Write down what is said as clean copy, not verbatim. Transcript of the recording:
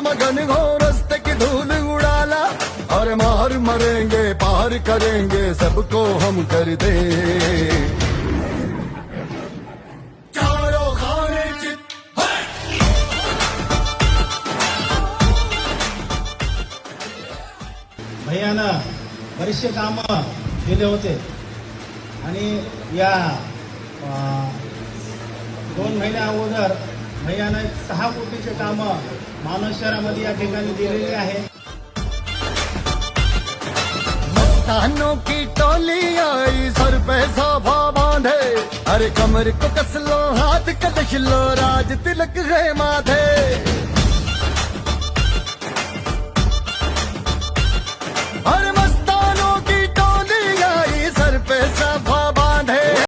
मगन हो रस्ते की धूल उड़ाला, और मार मरेंगे पार करेंगे सबको हम कर दे। चारों खाने चित भैयानं बरेचसे काम केले होते आणि या 2 महिन्या अगोदर भैयानं 6 कोटीचे काम मानव शहरामध्ये या ठिकाणी दिलेले आहे। मस्तानों की टोली आई सर पे साफा बांधे, अरे कमर को कस लो हाथ कदश लो राज तिलक है माथे। अरे मस्तानों की टोली आई सर पे साफा